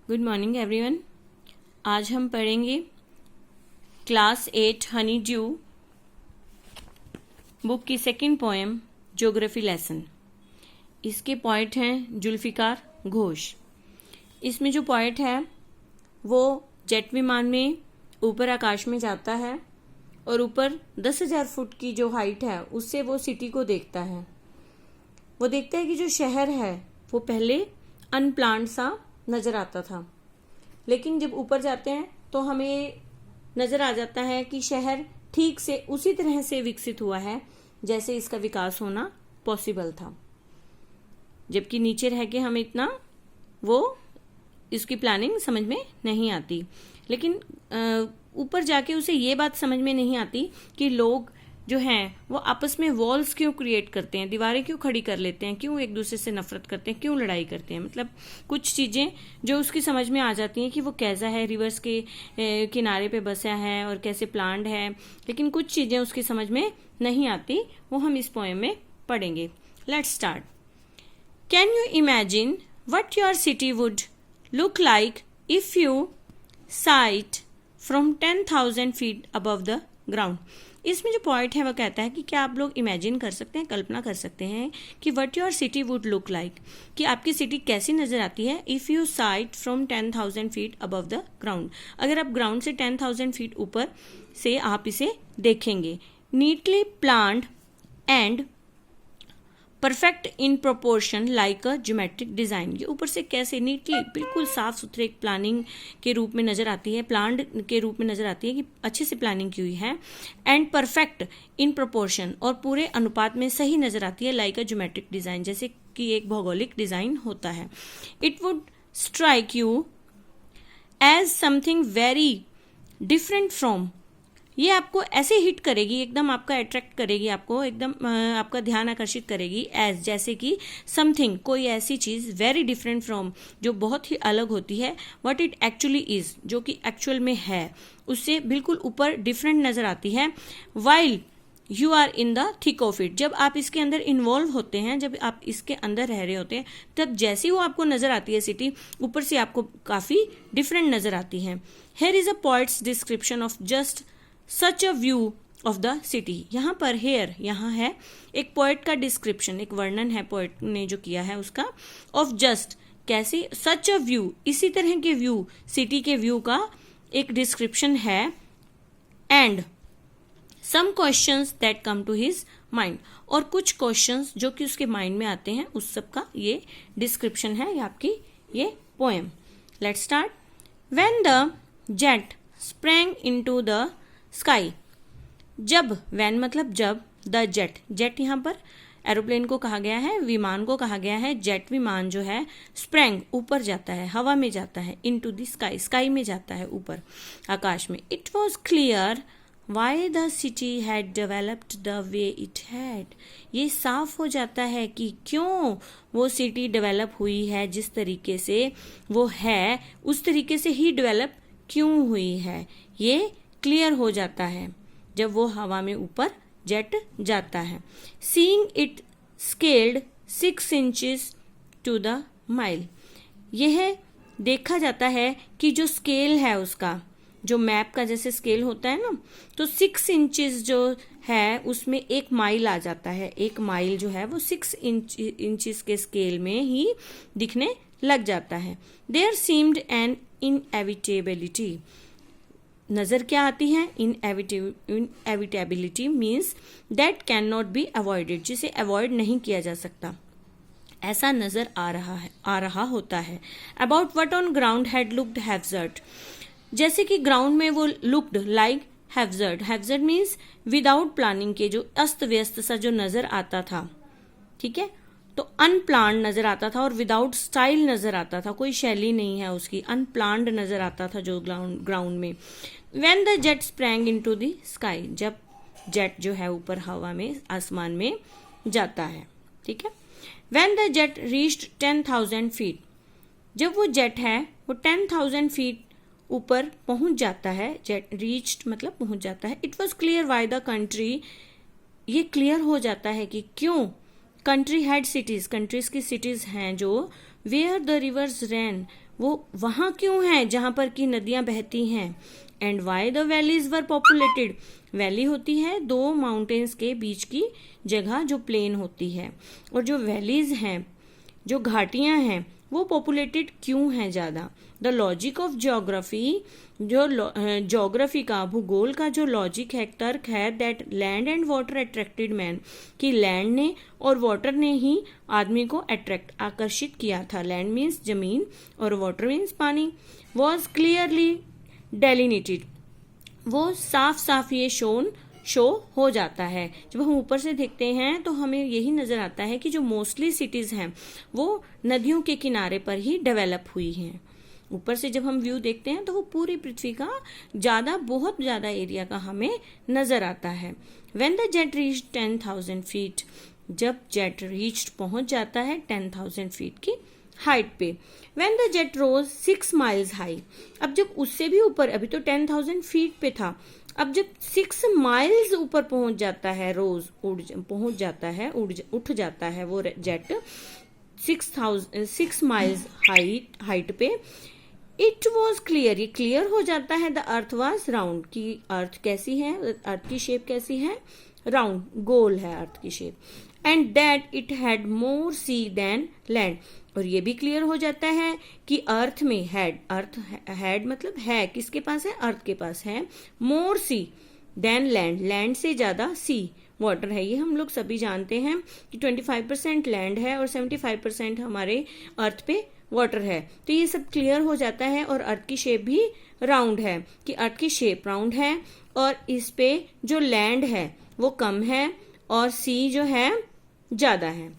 Good morning everyone. आज हम पढ़ेंगे क्लास 8 हनी ड्यू बुक की सेकंड पोएम ज्योग्राफी लेसन। इसके पोएट हैं जुल्फिकार घोष। इसमें जो पोएट है वो जेट विमान में ऊपर आकाश में जाता है और ऊपर 10,000 फुट की जो हाइट है उससे वो सिटी को देखता है। वो देखता है कि जो शहर है वो पहले अनप्लान्ड सा नजर आता था, लेकिन जब ऊपर जाते हैं तो हमें नजर आ जाता है कि शहर ठीक से उसी तरह से विकसित हुआ है जैसे इसका विकास होना पॉसिबल था। जबकि नीचे रह के हमें इतना वो इसकी प्लानिंग समझ में नहीं आती, लेकिन ऊपर जाके उसे ये बात समझ में नहीं आती कि लोग जो हैं वो आपस में वॉल्स क्यों क्रिएट करते हैं, दीवारें क्यों खड़ी कर लेते हैं, क्यों एक दूसरे से नफरत करते हैं, क्यों लड़ाई करते हैं। मतलब कुछ चीजें जो उसकी समझ में आ जाती हैं कि वो कैसा है, रिवर्स के किनारे पे बसा है और कैसे प्लान्ड है, लेकिन कुछ चीजें उसकी समझ में नहीं आती। वो हम इस पोएम में पढ़ेंगे। Let's start. Can you imagine what your city would look like if you site from 10,000 feet above the ground. इसमें जो पॉइंट है वो कहता है कि क्या आप लोग इमेजिन कर सकते हैं, कल्पना कर सकते हैं कि what your city would look like, कि आपकी सिटी कैसी नजर आती है if you site from 10,000 feet above the ground. अगर आप ग्राउंड से 10,000 फीट ऊपर से आप इसे देखेंगे। Neatly planned and perfect in proportion like a geometric design. ये ऊपर से कैसे नीटली बिल्कुल साफ सुथरे एक प्लानिंग के रूप में नजर आती है, प्लान्ड के रूप में नजर आती है कि अच्छे से प्लानिंग की हुई है। एंड परफेक्ट इन प्रोपोर्शन, और पूरे अनुपात में सही नजर आती है लाइक अ ज्योमेट्रिक डिजाइन, जैसे कि एक भौगोलिक डिजाइन होता है। It would strike you as something very different from, ये आपको ऐसे हिट करेगी, एकदम आपका अट्रैक्ट करेगी, आपको एकदम आपका ध्यान आकर्षित करेगी एज, जैसे कि समथिंग कोई ऐसी चीज, वेरी डिफरेंट फ्रॉम जो बहुत ही अलग होती है, व्हाट इट एक्चुअली इज जो कि एक्चुअल में है उससे बिल्कुल ऊपर डिफरेंट नजर आती है। While you are in the thick of it, जब आप इसके अंदर इन्वॉल्व होते हैं, जब आप इसके अंदर रह रहे होते हैं, तब जैसी वो आपको नजर आती है सिटी ऊपर से आपको काफी डिफरेंट नजर आती है। Here is a points description of just such a view of the city. यहाँ पर हेयर, यहाँ है एक पोएट का डिस्क्रिप्शन, एक वर्णन है पोएट ने जो किया है उसका, ऑफ जस्ट कैसे, सच अ व्यू इसी तरह के व्यू, सिटी के व्यू का एक डिस्क्रिप्शन है। And some questions that come to his mind, और कुछ क्वेश्चंस जो कि उसके माइंड में आते हैं उस सब का ये डिस्क्रिप्शन है, ये आपकी ये poem. Let's start. When the jet sprang into the sky. जब, वैन मतलब जब, द जेट, जेट यहाँ पर एरोप्लेन को कहा गया है, विमान को कहा गया है, जेट विमान जो है स्प्रैंग ऊपर जाता है, हवा में जाता है, इनटू द स्काई, स्काई में जाता है, ऊपर आकाश में। It was clear why the city had developed the way it had, ये साफ हो जाता है कि क्यों वो सिटी डेवलप हुई है, जिस तरीके से वो है उस तरीके से ही डेवलप क्यों हुई है, ये क्लियर हो जाता है जब वो हवा में ऊपर जेट जाता है। Seeing it scaled 6 inches to the mile, यह देखा जाता है कि जो स्केल है उसका, जो मैप का जैसे स्केल होता है ना, तो 6 इंचेस जो है उसमें 1 माइल आ जाता है। 1 माइल जो है वो 6 इंचेस के स्केल में ही दिखने लग जाता है। देयर सीम्ड एन इनएविटेबिलिटी, नजर क्या आती है, inevitability means that can not be avoided, जिसे अवॉइड नहीं किया जा सकता, ऐसा नजर आ रहा होता है। About what on ground had looked haphazard, जैसे कि ग्राउंड में वो looked like haphazard, haphazard means without planning के, जो अस्त व्यस्त सा जो नजर आता था, ठीक है, तो अनप्लान्ड नजर आता था और विदाउट स्टाइल नजर आता था, कोई शैली नहीं है उसकी, अनप्लान्ड नजर आता था जो ग्राउंड में। When the jet sprang into the sky, जब जेट जो है ऊपर हवा में, आसमान में जाता है, ठीक है। When the jet reached 10,000 feet, जब वो जेट है वो 10,000 फीट ऊपर पहुंच जाता है, जेट रीच्ड मतलब पहुंच जाता है। It was clear why the country, ये क्लियर हो जाता है कि क्यों कंट्री हैड सिटीज, कंट्रीज की सिटीज हैं जो वेयर द रिवर्स रैन, वो वहां क्यों है जहां पर की नदियां बहती हैं। And Y the valleys were populated, valley होती है दो माउंटेन्स के बीच की जगह जो प्लेन होती है, और जो वैलीज हैं, जो घाटियां हैं, वो पॉपुलेटेड क्यों हैं ज्यादा। द लॉजिक ऑफ ज्योग्राफी, जो ज्योग्राफी का, भूगोल का जो लॉजिक है, तर्क है, that land and water attracted man, कि लैंड ने और वाटर ने ही आदमी को आकर्षित किया था। लैंड मीन्स जमीन और वाटर मीन्स पानी। वॉज क्लियरली डेलिनेटेड, वो साफ साफ ये शो हो जाता है। जब हम ऊपर से देखते हैं तो हमें यही नजर आता है कि जो मोस्टली सिटीज हैं वो नदियों के किनारे पर ही डेवलप हुई हैं। ऊपर से जब हम व्यू देखते हैं तो वो पूरी पृथ्वी का बहुत ज्यादा एरिया का हमें नजर आता है। When the jet reach 10,000 feet, जब जेट रीच पहुंच जाता है 10,000 फीट की हाइट पे। When the jet rose 6 miles high, अब जब उससे भी ऊपर, अभी तो 10,000 फीट पे था, अब जब 6 माइल्स ऊपर पहुंच जाता है, रोज उठ जाता है वो जेट 6 माइल्स हाइट पे। इट वॉज क्लियर, ये क्लियर हो जाता है द अर्थ वॉज राउंड, की अर्थ कैसी है, अर्थ की शेप कैसी है, राउंड, गोल है अर्थ की shape. And that it had more sea than land, और ये भी क्लियर हो जाता है कि अर्थ में हैड मतलब है, किसके पास है, अर्थ के पास है, मोर सी देन लैंड, लैंड से ज्यादा सी वाटर है। ये हम लोग सभी जानते हैं कि 25% लैंड है और 75% हमारे अर्थ पे वाटर है। तो ये सब क्लियर हो जाता है, और अर्थ की शेप भी राउंड है, कि अर्थ की शेप राउंड है, और इस पे जो लैंड है वो कम है और सी जो है ज्यादा है।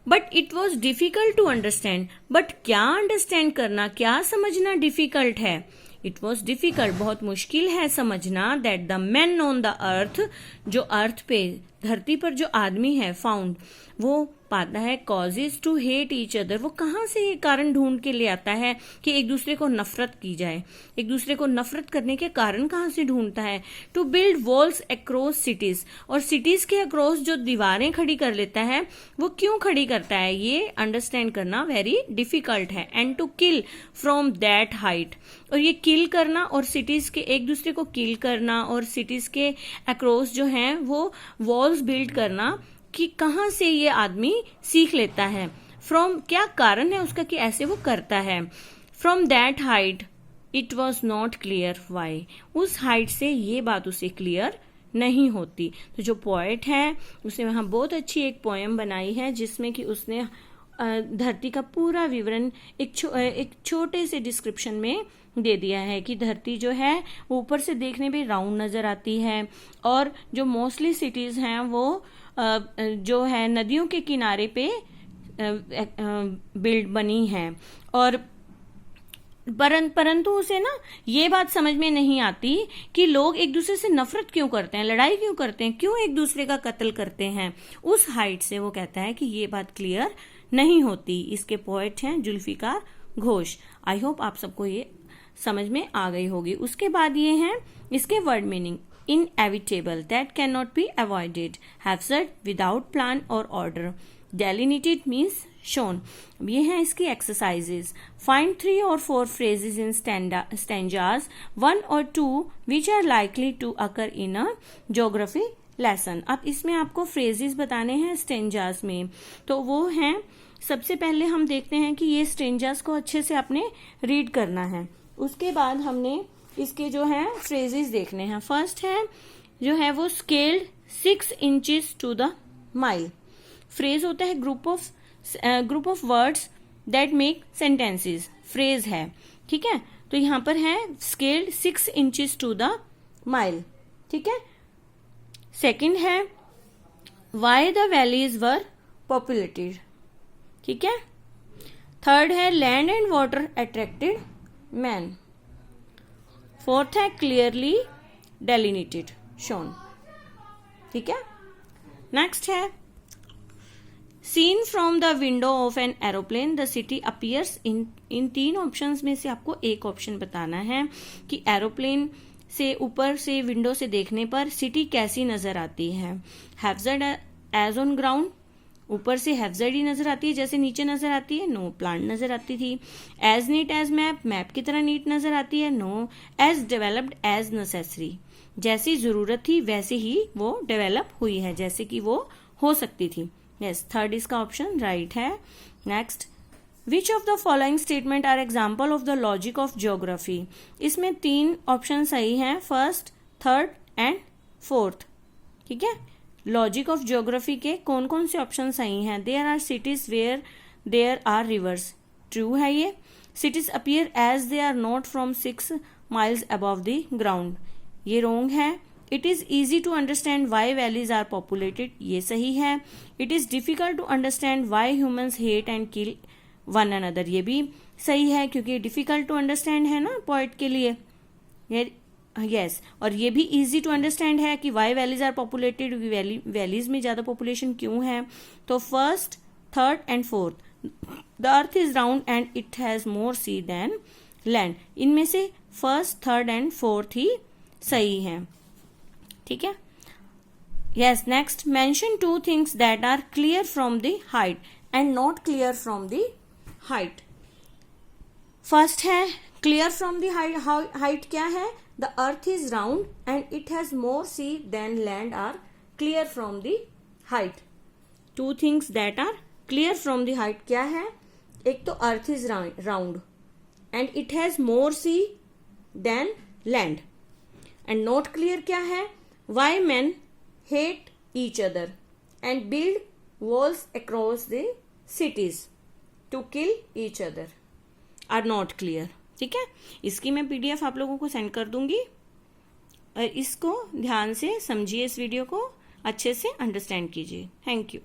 But it was difficult to understand, but क्या अंडरस्टैंड करना, क्या समझना डिफिकल्ट है। इट वॉज डिफिकल्ट, बहुत मुश्किल है समझना, that the man on the earth, जो अर्थ पे, धरती पर जो आदमी है, फाउंड, वो पाता है causes to hate each other, वो कहाँ से ये कारण ढूंढ के ले आता है कि एक दूसरे को नफरत की जाए, एक दूसरे को नफरत करने के कारण कहाँ से ढूंढता है। To build walls across cities, और सिटीज के अक्रॉस जो दीवारें खड़ी कर लेता है वो क्यों खड़ी करता है, ये अंडरस्टैंड करना वेरी डिफिकल्ट है। And to kill from that height, और ये किल करना और सिटीज के एक दूसरे को किल करना और सिटीज के अक्रॉस जो है वो वॉल्स बिल्ड करना, कि कहाँ से ये आदमी सीख लेता है, फ्रॉम, क्या कारण है उसका कि ऐसे वो करता है। From that height it was not clear why, उस हाइट से ये बात उसे क्लियर नहीं होती। तो जो पोएट है उसने वहां बहुत अच्छी एक पोएम बनाई है जिसमें कि उसने धरती का पूरा विवरण एक छोटे से डिस्क्रिप्शन में दे दिया है कि धरती जो है ऊपर से देखने में राउंड नजर आती है, और जो मोस्टली सिटीज हैं वो जो है नदियों के किनारे पे बिल्ड बनी है। और परंतु उसे ना ये बात समझ में नहीं आती कि लोग एक दूसरे से नफरत क्यों करते हैं, लड़ाई क्यों करते हैं, क्यों एक दूसरे का कत्ल करते हैं। उस हाइट से वो कहता है कि ये बात क्लियर नहीं होती। इसके पोएट हैं जुल्फिकार घोष। आई होप आप सबको ये समझ में आ गई होगी। उसके बाद ये हैं इसके word meaning. Inevitable, that cannot be avoided, hazard without plan or order, delineated means shown। ये हैं इसकी exercises. Find 3 or 4 phrases in stanzas 1 or 2 which are likely to occur in a geography lesson। अब इसमें आपको phrases बताने हैं stanzas में, तो वो हैं, सबसे पहले हम देखते हैं कि ये स्टेंजास को अच्छे से आपने रीड करना है। उसके बाद हमने इसके जो है फ्रेजेस देखने हैं। फर्स्ट है जो है वो scaled 6 inches to the mile. Phrase होता है group of words that make sentences, phrase है, ठीक है। तो यहां पर है scaled 6 inches to the mile, ठीक है। सेकंड है why the valleys were populated, ठीक है। थर्ड है land and water attracted man. Fourth है क्लियरली डेलिनेटेड शोन, ठीक है। नेक्स्ट है seen from the window of an aeroplane the city appears. In 3 options में से आपको एक ऑप्शन बताना है कि एरोप्लेन से ऊपर से विंडो से देखने पर सिटी कैसी नजर आती है। हैजर्ड एज ऑन ग्राउंड, ऊपर से हैवजेडी नजर आती है जैसे नीचे नजर आती है, नो प्लांट नजर आती थी। As neat as map, map की तरह नीट नजर आती है, no. As developed as necessary, जैसी जरूरत थी वैसे ही वो डेवलप हुई है, जैसे कि वो हो सकती थी। यस, थर्ड इसका ऑप्शन राइट है। Next, which of the following statement are example of the logic of geography. इसमें 3 ऑप्शन सही हैं, फर्स्ट, थर्ड एंड फोर्थ। ठीक है, लॉजिक ऑफ ज्योग्राफी के कौन कौन से ऑप्शन सही हैं। There are cities where there are rivers, true है ये। Cities appear as they are not from 6 miles above the ground, ये रोंग है। It is easy to understand why valleys are populated, ये सही है। It is difficult to understand why humans hate and kill one another, ये भी सही है क्योंकि डिफिकल्ट टू अंडरस्टैंड है ना पोएट के लिए। यस, और ये भी इजी टू अंडरस्टैंड है कि why valleys are populated, valleys में ज्यादा पॉपुलेशन क्यों है। तो first, third and fourth, the earth is round and it has more sea than land, इनमें से फर्स्ट, थर्ड एंड फोर्थ ही सही है। ठीक है। Yes, next, mention 2 things that are clear from the height and not clear from the height. First है clear from the height, क्या है, the earth is round and it has more sea than land are clear from the height. 2 things that are clear from the height क्या है, एक तो earth is round and it has more sea than land. And not clear क्या है, why men hate each other and build walls across the cities to kill each other are not clear। ठीक है, इसकी मैं PDF आप लोगों को send कर दूंगी और इसको ध्यान से समझिए, इस वीडियो को अच्छे से अंडरस्टैंड कीजिए। Thank you.